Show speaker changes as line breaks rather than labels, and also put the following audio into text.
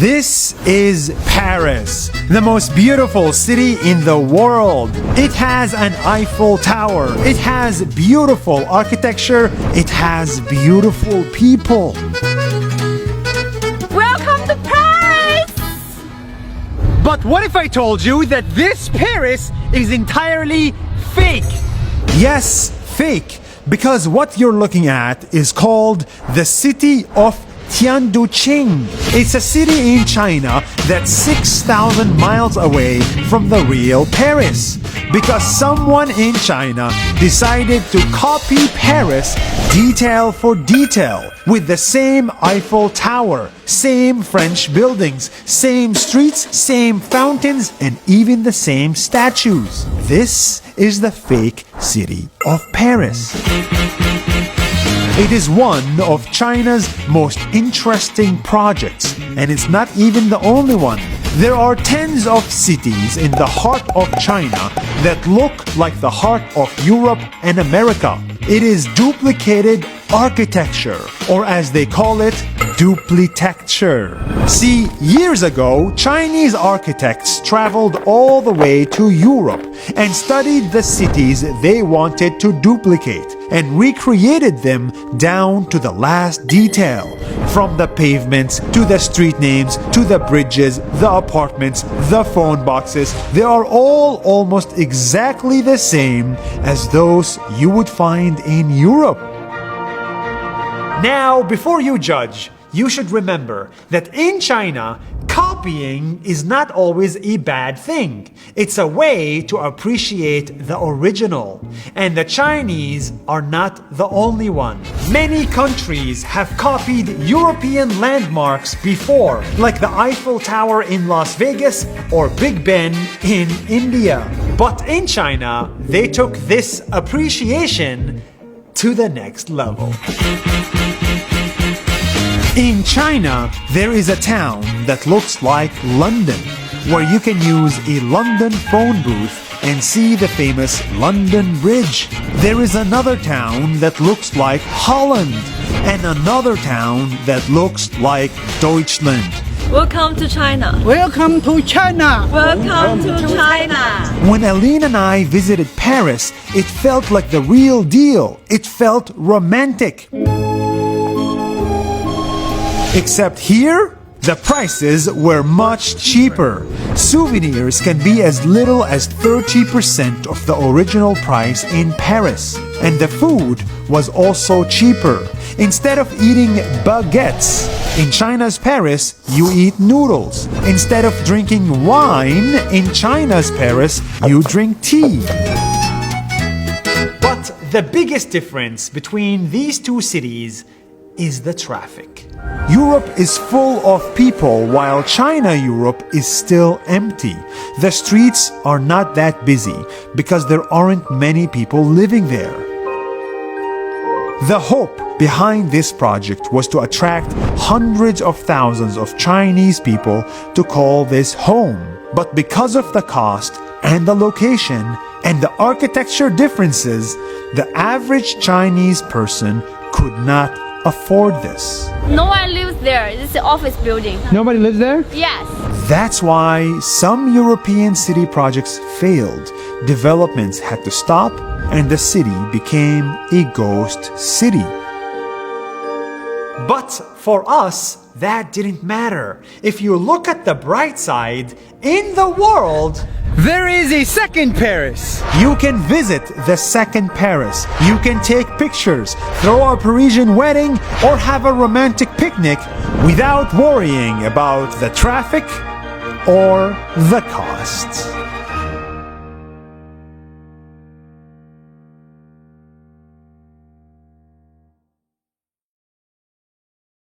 This is Paris, the most beautiful city in the world. It has an Eiffel Tower. It has beautiful architecture. It has beautiful people.
Welcome to Paris!
But what if I told you that this Paris is entirely fake? Yes, fake, because what you're looking at is called the city of Tianduqing. It's a city in China that's 6,000 miles away from the real Paris, because someone in China decided to copy Paris detail for detail, with the same Eiffel Tower, same French buildings, same streets, same fountains, and even the same statues. This is the fake city of Paris. It is one of China's most interesting projects, and it's not even the only one. There are tens of cities in the heart of China that look like the heart of Europe and America. It is duplicated architecture, or as they call it, duplitecture. See, years ago, Chinese architects traveled all the way to Europe and studied the cities they wanted to duplicate and recreated them down to the last detail. From the pavements to the street names to the bridges, the apartments, the phone boxes, they are all almost exactly the same as those you would find in Europe. Now, before you judge, you should remember that in China, copying is not always a bad thing. It's a way to appreciate the original. And the Chinese are not the only one. Many countries have copied European landmarks before, like the Eiffel Tower in Las Vegas or Big Ben in India. But in China, they took this appreciation to the next level. In China, there is a town that looks like London, where you can use a London phone booth and see the famous London Bridge. There is another town that looks like Holland, and another town that looks like Deutschland.
Welcome to China.
Welcome to China.
Welcome to China.
When Aline and I visited Paris, it felt like the real deal. It felt romantic. Except here, the prices were much cheaper. Souvenirs can be as little as 30% of the original price in Paris. And the food was also cheaper. Instead of eating baguettes, in China's Paris, you eat noodles. Instead of drinking wine, in China's Paris, you drink tea. But the biggest difference between these two cities is the traffic. Europe is full of people while Europe is still empty. The streets are not that busy because there aren't many people living there. The hope behind this project was to attract hundreds of thousands of Chinese people to call this home. But because of the cost and the location and the architecture differences, the average Chinese person could not afford this.
No one lives there. This is an office building.
Nobody lives there?
Yes.
That's why some European city projects failed. Developments had to stop, and the city became a ghost city. But for us, that didn't matter. If you look at the bright side, in the world,
There is a second Paris.
you can visit the second Paris. You can take pictures, throw a Parisian wedding, or have a romantic picnic without worrying about the traffic or the costs.